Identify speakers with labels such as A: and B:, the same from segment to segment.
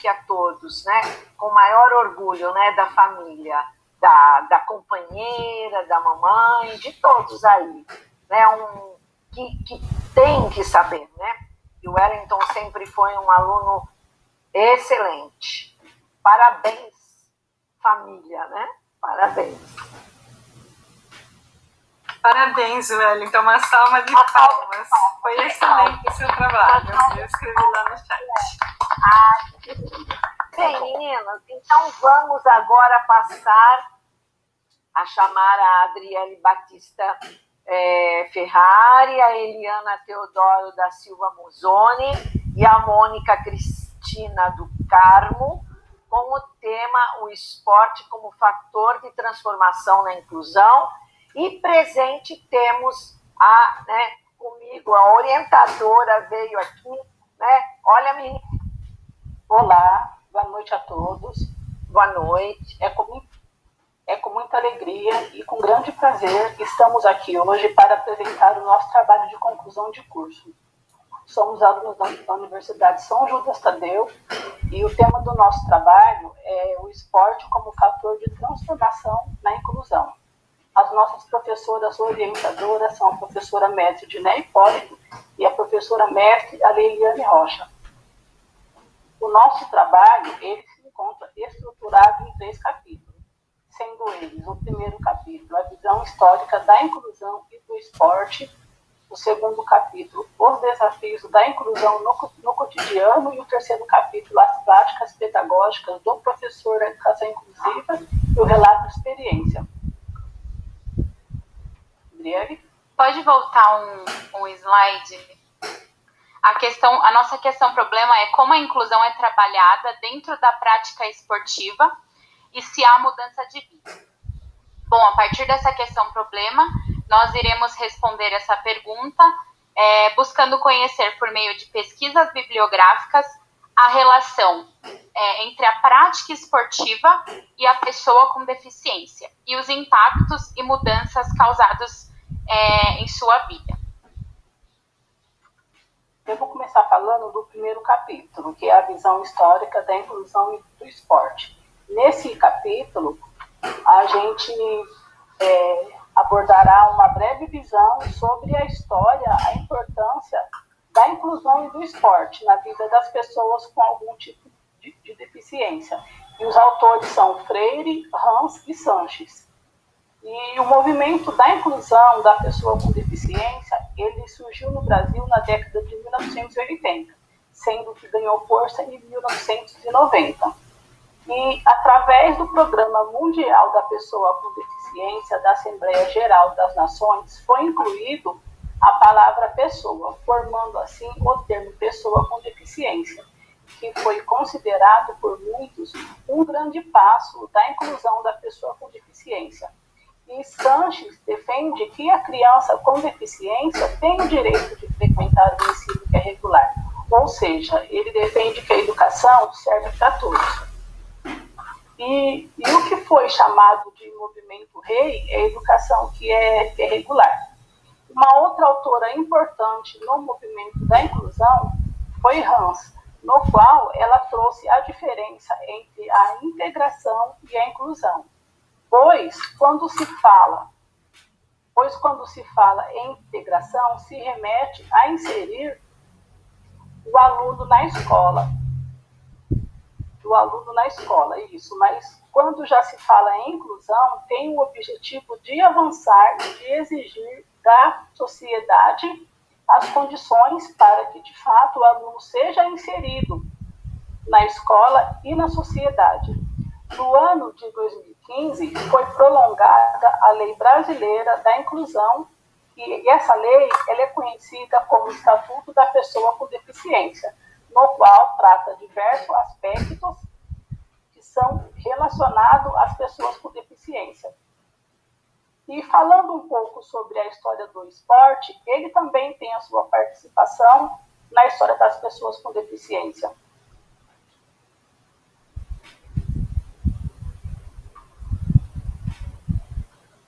A: a todos, né? Com maior orgulho, né? Da família, da companheira, da mamãe, de todos aí, né? Que tem que saber, né? E o Wellington sempre foi um aluno excelente. Parabéns, família, né? Parabéns.
B: Parabéns, Wellington. Uma salva de palmas. Foi excelente o seu trabalho. Eu escrevi lá no chat.
A: Bem, meninas, então vamos agora passar a chamar a Adriele Batista Ferrari, a Eliana Teodoro da Silva Musoni e a Mônica Cristina do Carmo, com o tema o esporte como fator de transformação na inclusão. E presente temos comigo, a orientadora veio aqui, né? Olha, menina.
C: Olá, boa noite a todos.
A: Boa noite.
C: É com muita alegria e com grande prazer que estamos aqui hoje para apresentar o nosso trabalho de conclusão de curso. Somos alunos da Universidade São Judas Tadeu e o tema do nosso trabalho é o esporte como fator de transformação na inclusão. As nossas professoras orientadoras são a professora mestre Diné Hipólito e a professora mestre Leiliane Rocha. O nosso trabalho ele se encontra estruturado em 3 capítulos, sendo eles o primeiro capítulo, a visão histórica da inclusão e do esporte, o segundo capítulo, os desafios da inclusão no cotidiano, e o terceiro capítulo, as práticas pedagógicas do professor da educação inclusiva e o relato de experiência. Adriele?
D: Pode voltar um slide? A nossa questão problema é como a inclusão é trabalhada dentro da prática esportiva e se há mudança de vida. Bom, a partir dessa questão problema, nós iremos responder essa pergunta, buscando conhecer por meio de pesquisas bibliográficas a relação entre a prática esportiva e a pessoa com deficiência e os impactos e mudanças causados em sua vida.
C: Eu vou começar falando do primeiro capítulo, que é a visão histórica da inclusão e do esporte. Nesse capítulo, a gente abordará uma breve visão sobre a história, a importância da inclusão e do esporte na vida das pessoas com algum tipo de deficiência. E os autores são Freire, Hans e Sanches. E o movimento da inclusão da pessoa com deficiência, ele surgiu no Brasil na década de 1980, sendo que ganhou força em 1990. E através do Programa Mundial da Pessoa com Deficiência da Assembleia Geral das Nações, foi incluído a palavra pessoa, formando assim o termo pessoa com deficiência, que foi considerado por muitos um grande passo da inclusão da pessoa com deficiência. E Sanches defende que a criança com deficiência tem o direito de frequentar o ensino que é regular, ou seja, ele defende que a educação serve para todos. E o que foi chamado de movimento rei é a educação que é regular. Uma outra autora importante no movimento da inclusão foi Hans, no qual ela trouxe a diferença entre a integração e a inclusão. Pois quando se fala em integração, se remete a inserir o aluno na escola. Isso. Mas quando já se fala em inclusão, tem o objetivo de avançar, de exigir da sociedade as condições para que, de fato, o aluno seja inserido na escola e na sociedade. No ano de 2015, foi prolongada a Lei Brasileira da Inclusão, e essa lei ela é conhecida como Estatuto da Pessoa com Deficiência, no qual trata diversos aspectos que são relacionados às pessoas com deficiência. E falando um pouco sobre a história do esporte, ele também tem a sua participação na história das pessoas com deficiência.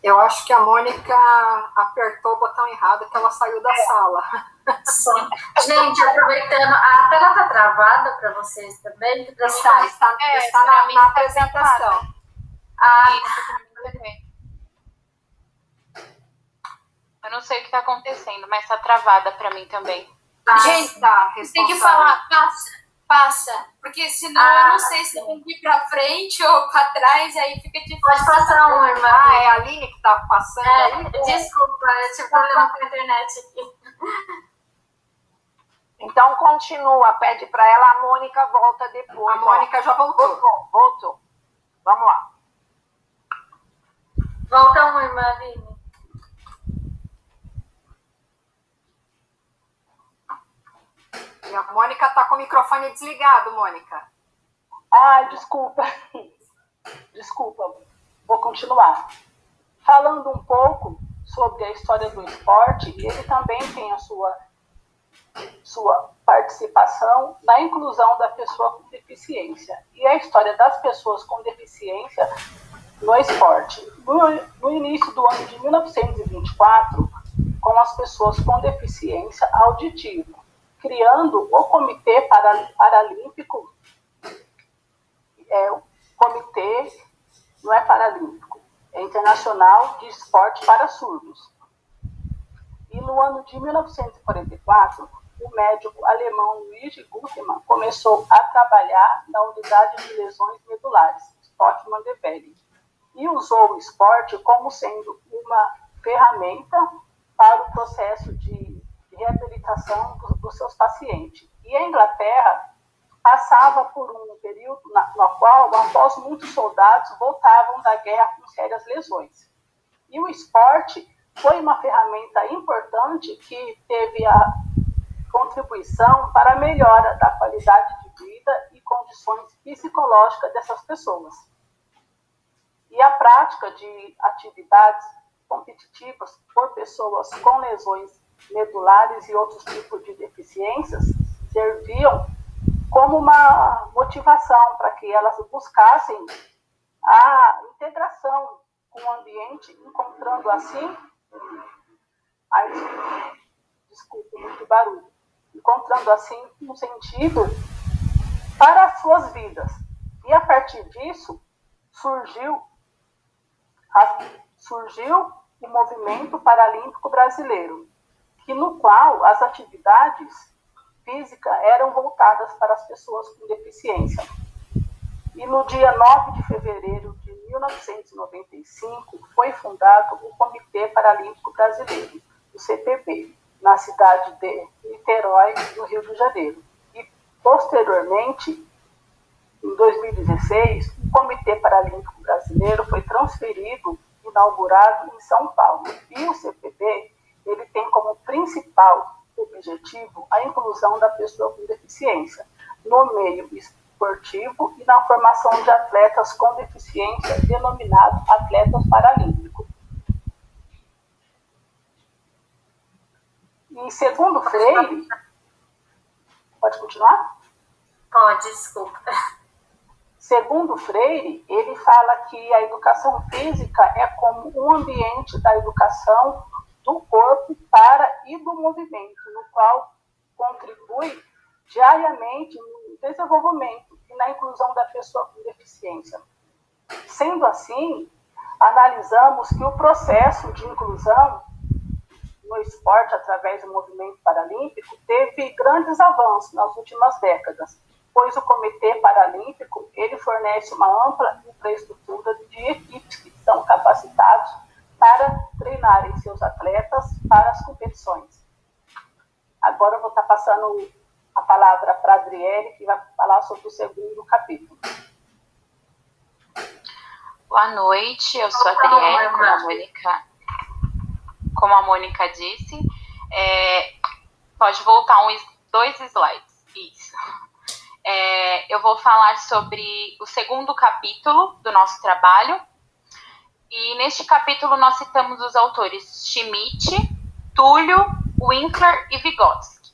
E: Eu acho que a Mônica apertou o botão errado, que ela saiu da sala. Sim. Gente, aproveitando, a tela tá travada para vocês também? Que pra mim
A: Está
D: pra mim
A: na
D: tá
A: apresentação.
D: Isso, pra mim também. Eu não sei o que tá acontecendo, mas tá travada pra mim também.
F: Gente, tem que falar, passa. Porque senão eu não sei se eu tenho que ir pra frente ou pra trás, aí fica difícil.
E: Pode passar um, irmã.
A: É a Aline que está passando aí?
E: Desculpa, eu tive problema com a internet aqui.
A: Então continua, pede para ela, a Mônica volta depois.
B: A Mônica já voltou.
A: Voltou. Vamos lá.
E: Volta um, irmã Aline.
B: E a Mônica está com o microfone desligado, Mônica.
C: Desculpa. Desculpa, vou continuar. Falando um pouco sobre a história do esporte, ele também tem a sua participação na inclusão da pessoa com deficiência. E a história das pessoas com deficiência no esporte. No início do ano de 1924, com as pessoas com deficiência auditiva, criando o Comitê Paralímpico, o Comitê, não é Paralímpico, é Internacional de Esporte para Surdos. E no ano de 1944, o médico alemão Luigi Guttmann começou a trabalhar na unidade de lesões medulares, Stockmann-Develle, e usou o esporte como sendo uma ferramenta para o processo de reabilitação dos seus pacientes. E a Inglaterra passava por um período no qual, após muitos soldados, voltavam da guerra com sérias lesões. E o esporte foi uma ferramenta importante que teve a contribuição para a melhora da qualidade de vida e condições psicológicas dessas pessoas. E a prática de atividades competitivas por pessoas com lesões medulares e outros tipos de deficiências serviam como uma motivação para que elas buscassem a integração com o ambiente, encontrando assim, desculpe, muito barulho, encontrando assim um sentido para as suas vidas. E a partir disso surgiu o Movimento Paralímpico Brasileiro, no qual as atividades físicas eram voltadas para as pessoas com deficiência. E no dia 9 de fevereiro de 1995 foi fundado o Comitê Paralímpico Brasileiro, o CPB, na cidade de Niterói, no Rio de Janeiro. E, posteriormente, em 2016, o Comitê Paralímpico Brasileiro foi transferido, inaugurado em São Paulo. E o CPB, ele tem como principal objetivo a inclusão da pessoa com deficiência no meio esportivo e na formação de atletas com deficiência, denominados atletas paralímpicos. E segundo Freire, pode continuar?
E: Pode, desculpa.
C: Segundo Freire, ele fala que a educação física é como um ambiente da educação do corpo para e do movimento, no qual contribui diariamente no desenvolvimento e na inclusão da pessoa com deficiência. Sendo assim, analisamos que o processo de inclusão no esporte através do movimento paralímpico teve grandes avanços nas últimas décadas, pois o Comitê Paralímpico ele fornece uma ampla infraestrutura de equipes que são capacitados para treinarem seus atletas para as competições. Agora eu vou estar passando a palavra para a Adriele, que vai falar sobre o segundo capítulo.
D: Boa noite, eu sou a Adriele, como a Mônica disse. Pode voltar dois slides. Isso. Eu vou falar sobre o segundo capítulo do nosso trabalho. E neste capítulo nós citamos os autores Schmidt, Túlio, Winkler e Vygotsky.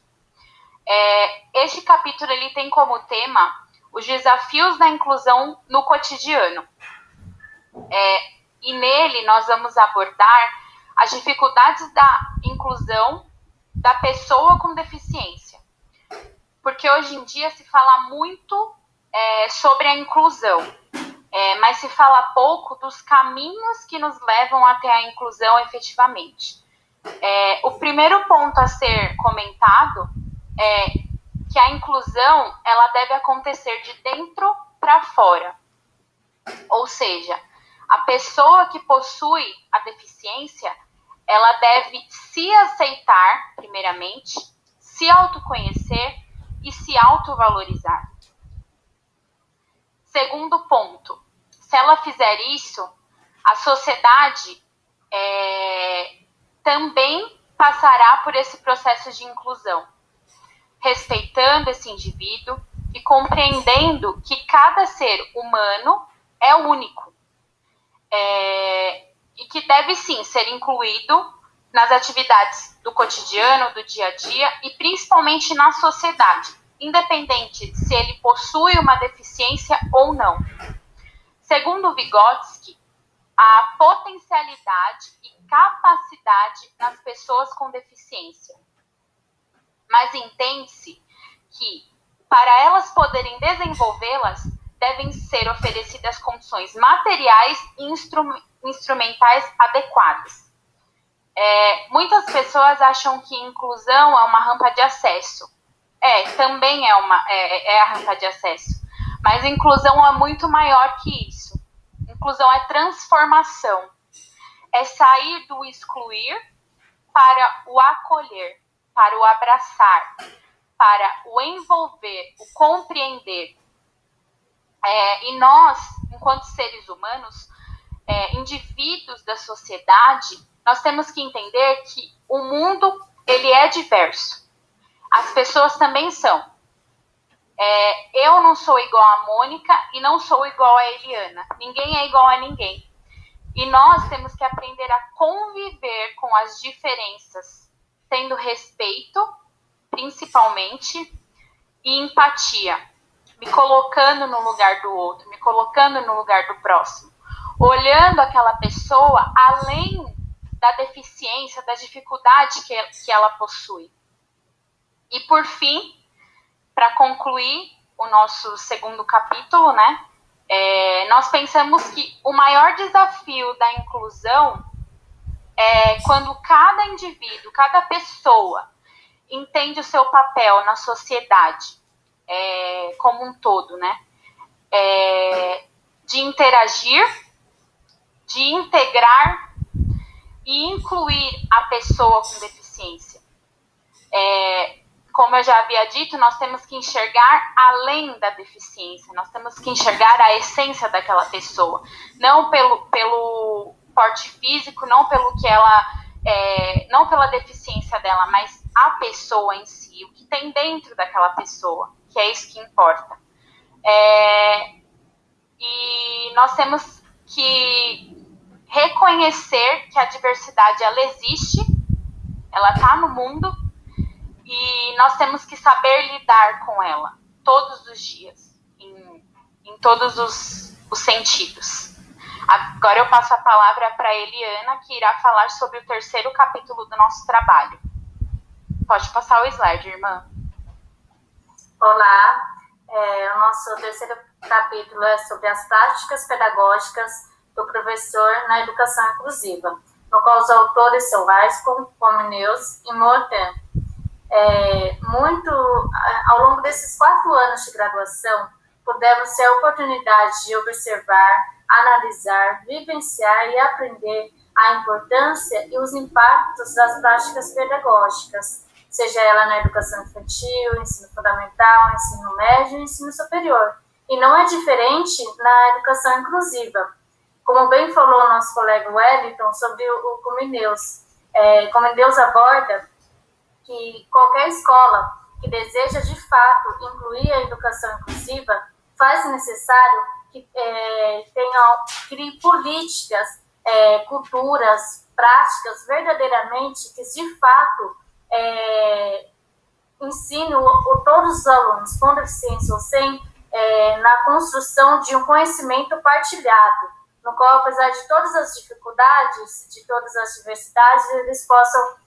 D: Este capítulo ele tem como tema os desafios da inclusão no cotidiano. E nele nós vamos abordar as dificuldades da inclusão da pessoa com deficiência. Porque hoje em dia se fala muito sobre a inclusão, mas se fala pouco dos caminhos que nos levam até a inclusão efetivamente. O primeiro ponto a ser comentado é que a inclusão ela deve acontecer de dentro para fora. Ou seja, a pessoa que possui a deficiência, ela deve se aceitar, primeiramente, se autoconhecer e se autovalorizar. Segundo ponto, se ela fizer isso, a sociedade também passará por esse processo de inclusão, respeitando esse indivíduo e compreendendo que cada ser humano é único e que deve sim ser incluído nas atividades do cotidiano, do dia a dia e principalmente na sociedade, independente se ele possui uma deficiência ou não. Segundo Vygotsky, a potencialidade e capacidade nas pessoas com deficiência. Mas entende-se que, para elas poderem desenvolvê-las, devem ser oferecidas condições materiais e instrumentais adequadas. Muitas pessoas acham que inclusão é uma rampa de acesso. Também é a rampa de acesso. Mas inclusão é muito maior que isso. Inclusão é transformação. É sair do excluir para o acolher, para o abraçar, para o envolver, o compreender. E nós, enquanto seres humanos, indivíduos da sociedade, nós temos que entender que o mundo ele é diverso. As pessoas também são. Eu não sou igual a Mônica e não sou igual a Eliana. Ninguém é igual a ninguém. E nós temos que aprender a conviver com as diferenças, tendo respeito, principalmente, e empatia. Me colocando no lugar do outro, me colocando no lugar do próximo. Olhando aquela pessoa além da deficiência, da dificuldade que ela possui. E por fim, para concluir o nosso segundo capítulo, né? Nós pensamos que o maior desafio da inclusão é quando cada indivíduo, cada pessoa entende o seu papel na sociedade como um todo, né? De interagir, de integrar e incluir a pessoa com deficiência. Como eu já havia dito, nós temos que enxergar além da deficiência, nós temos que enxergar a essência daquela pessoa, não pelo porte físico, não pelo que ela, não pela deficiência dela, mas a pessoa em si, o que tem dentro daquela pessoa, que é isso que importa. E nós temos que reconhecer que a diversidade ela existe, ela está no mundo, e nós temos que saber lidar com ela todos os dias, em todos os sentidos. Agora eu passo a palavra para a Eliana, que irá falar sobre o terceiro capítulo do nosso trabalho. Pode passar o slide, irmã.
E: Olá, o nosso terceiro capítulo é sobre as práticas pedagógicas do professor na educação inclusiva, no qual os autores são Aiscon, Comenius e Morten. Ao longo desses 4 anos de graduação, pudemos ter a oportunidade de observar, analisar, vivenciar e aprender a importância e os impactos das práticas pedagógicas, seja ela na educação infantil, ensino fundamental, ensino médio e ensino superior. E não é diferente na educação inclusiva. Como bem falou o nosso colega Wellington sobre o Comenius, Comenius aborda que qualquer escola que deseja, de fato, incluir a educação inclusiva, faz necessário que crie políticas, culturas, práticas, verdadeiramente, que, de fato, ensinem todos os alunos, com deficiência ou sem, na construção de um conhecimento partilhado, no qual, apesar de todas as dificuldades, de todas as diversidades, eles possam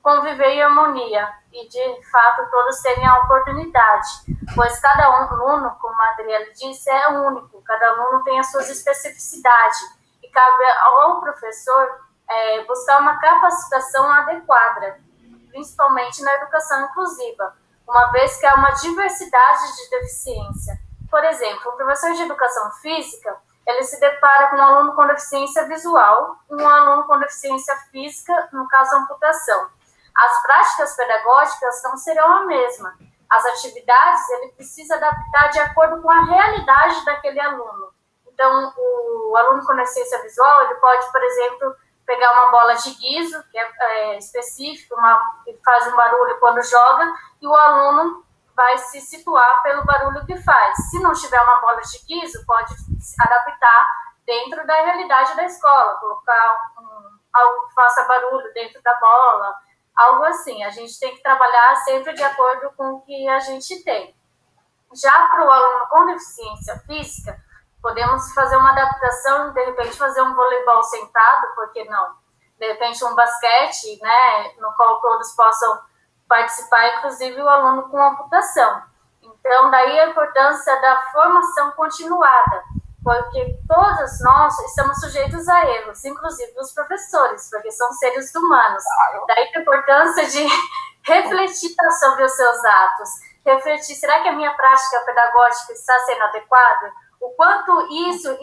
E: conviver em harmonia e, de fato, todos terem a oportunidade, pois cada aluno, como a Adriele disse, é único, cada aluno tem as suas especificidades e cabe ao professor buscar uma capacitação adequada, principalmente na educação inclusiva, uma vez que há uma diversidade de deficiência. Por exemplo, um professor de educação física, ele se depara com um aluno com deficiência visual e um aluno com deficiência física, no caso, amputação. As práticas pedagógicas não serão a mesma. As atividades, ele precisa adaptar de acordo com a realidade daquele aluno. Então, o aluno com deficiência visual, ele pode, por exemplo, pegar uma bola de guiso, que é específico, que faz um barulho quando joga, e o aluno vai se situar pelo barulho que faz. Se não tiver uma bola de guiso, pode adaptar dentro da realidade da escola, colocar algo que faça barulho dentro da bola, algo assim. A gente tem que trabalhar sempre de acordo com o que a gente tem. Já para o aluno com deficiência física, podemos fazer uma adaptação, de repente fazer um voleibol sentado, por que não? De repente um basquete, né, no qual todos possam participar, inclusive o aluno com amputação. Então, daí a importância da formação continuada, porque todos nós estamos sujeitos a erros, inclusive os professores, porque são seres humanos. Daí a importância de refletir sobre os seus atos, refletir, será que a minha prática pedagógica está sendo adequada? O quanto isso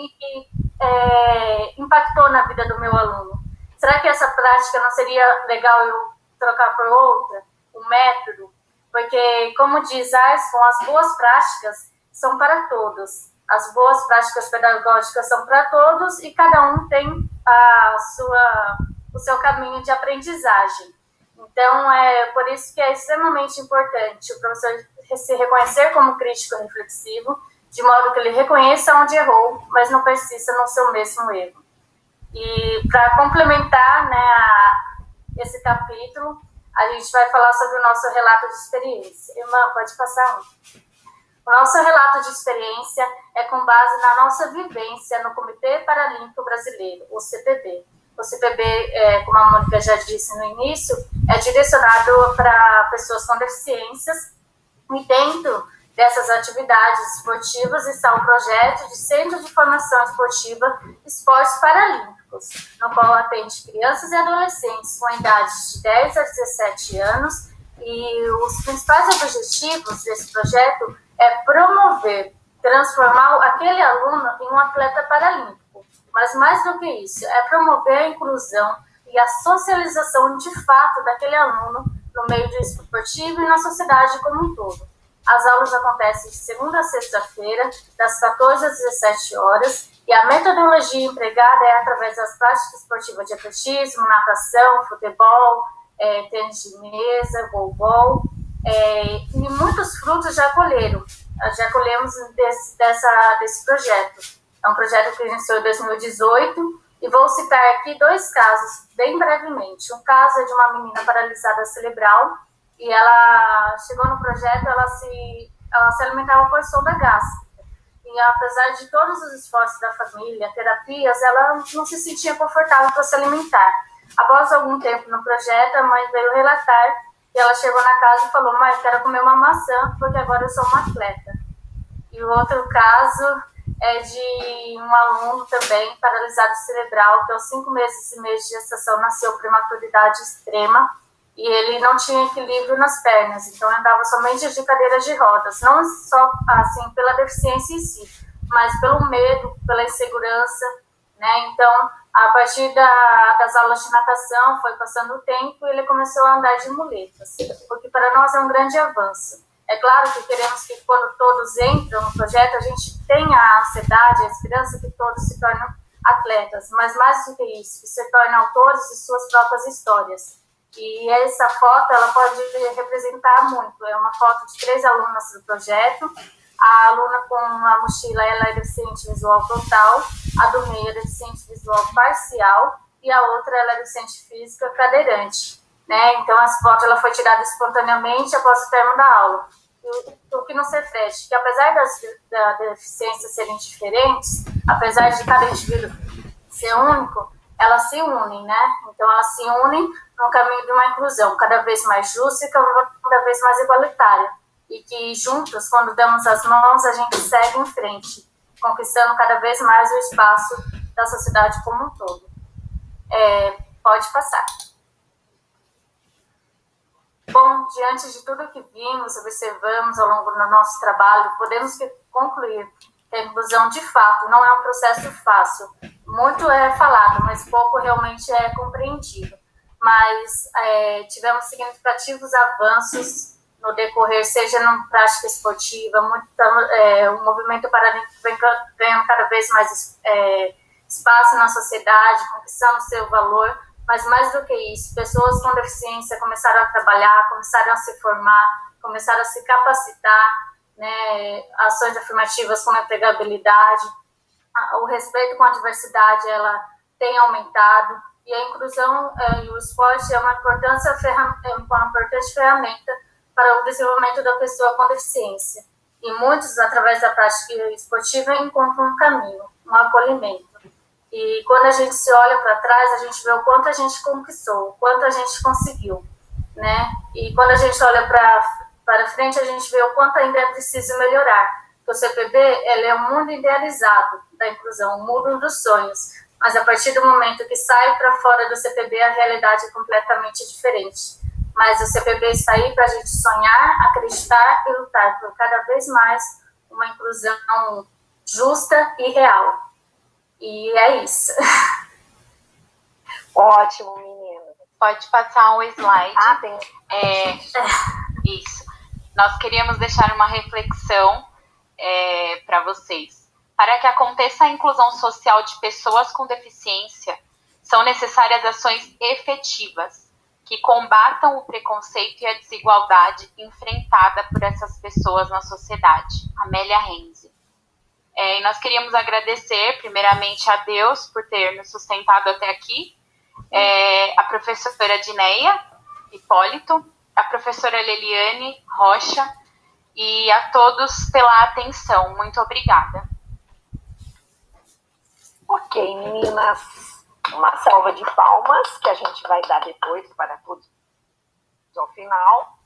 E: impactou na vida do meu aluno? Será que essa prática não seria legal eu trocar por outra? O método? Porque, como diz Ayrton, as boas práticas são para todos. As boas práticas pedagógicas são para todos e cada um tem o seu caminho de aprendizagem. Então, é por isso que é extremamente importante o professor se reconhecer como crítico reflexivo, de modo que ele reconheça onde errou, mas não persista no seu mesmo erro. E para complementar, né, esse capítulo, a gente vai falar sobre o nosso relato de experiência. Irmã, pode passar um. O nosso relato de experiência é com base na nossa vivência no Comitê Paralímpico Brasileiro, o CPB. O CPB, como a Mônica já disse no início, é direcionado para pessoas com deficiências e dentro dessas atividades esportivas está o projeto de Centro de Formação Esportiva Esportes Paralímpicos, no qual atende crianças e adolescentes com idades de 10 a 17 anos, e os principais objetivos desse projeto é promover, transformar aquele aluno em um atleta paralímpico, mas mais do que isso, é promover a inclusão e a socialização de fato daquele aluno no meio do esportivo e na sociedade como um todo. As aulas acontecem de segunda a sexta-feira, das 14 às 17 horas, e a metodologia empregada é através das práticas esportivas de atletismo, natação, futebol, tênis de mesa, goalball, e muitos frutos já colhemos desse projeto. É um projeto que iniciou em 2018, e vou citar aqui 2 casos, bem brevemente. Um caso é de uma menina paralisada cerebral, e ela chegou no projeto, ela se alimentava por sonda gástrica. E apesar de todos os esforços da família, terapias, ela não se sentia confortável para se alimentar. Após algum tempo no projeto, a mãe veio relatar que ela chegou na casa e falou: mãe, eu quero comer uma maçã, porque agora eu sou uma atleta. E o outro caso é de um aluno também, paralisado cerebral, que aos 5 meses e meio de gestação nasceu prematuridade extrema, e ele não tinha equilíbrio nas pernas, então andava somente de cadeira de rodas, não só assim pela deficiência em si, mas pelo medo, pela insegurança, né? Então, a partir das aulas de natação, foi passando o tempo e ele começou a andar de muletas, porque para nós é um grande avanço. É claro que queremos que quando todos entram no projeto, a gente tenha a ansiedade, a esperança que todos se tornem atletas, mas mais do que isso, que se tornem autores de suas próprias histórias. E essa foto, ela pode representar muito. É uma foto de 3 alunas do projeto. A aluna com a mochila, ela é deficiente visual total, a do meio é deficiente visual parcial, e a outra, ela é deficiente física cadeirante, né? Então, essa foto, ela foi tirada espontaneamente após o término da aula. O que nos reflete que, apesar das deficiências serem diferentes, apesar de cada indivíduo ser único, elas se unem, né? Então, elas se unem no caminho de uma inclusão cada vez mais justa e cada vez mais igualitária. E que juntos, quando damos as mãos, a gente segue em frente, conquistando cada vez mais o espaço da sociedade como um todo. Pode passar. Bom, diante de tudo que vimos, observamos ao longo do nosso trabalho, podemos concluir que a inclusão, de fato, não é um processo fácil. Muito é falado, mas pouco realmente é compreendido. Mas tivemos significativos avanços no decorrer, seja na prática esportiva, o movimento paralímpico vem ganhando cada vez mais espaço na sociedade, conquistando seu valor, mas mais do que isso, pessoas com deficiência começaram a trabalhar, começaram a se formar, começaram a se capacitar, né, ações afirmativas como a empregabilidade, o respeito com a diversidade, ela tem aumentado, e a inclusão e o esporte é uma importante ferramenta para o desenvolvimento da pessoa com deficiência. E muitos, através da prática esportiva, encontram um caminho, um acolhimento. E quando a gente se olha para trás, a gente vê o quanto a gente conquistou, o quanto a gente conseguiu, né? E quando a gente olha para frente, a gente vê o quanto ainda é preciso melhorar. Porque o CPB, ele é um mundo idealizado da inclusão, um mundo dos sonhos. Mas a partir do momento que sai para fora do CPB, a realidade é completamente diferente. Mas o CPB está aí para a gente sonhar, acreditar e lutar por cada vez mais uma inclusão justa e real. E é isso.
A: Ótimo, menina.
D: Pode passar um slide.
A: Tem.
D: Isso. Nós queríamos deixar uma reflexão para vocês. Para que aconteça a inclusão social de pessoas com deficiência, são necessárias ações efetivas que combatam o preconceito e a desigualdade enfrentada por essas pessoas na sociedade. Amélia Renzi. E nós queríamos agradecer, primeiramente, a Deus por ter nos sustentado até aqui, a professora Dineia Hipólito, a professora Leliane Rocha e a todos pela atenção. Muito obrigada.
A: Ok, meninas, uma salva de palmas que a gente vai dar depois para todos ao final.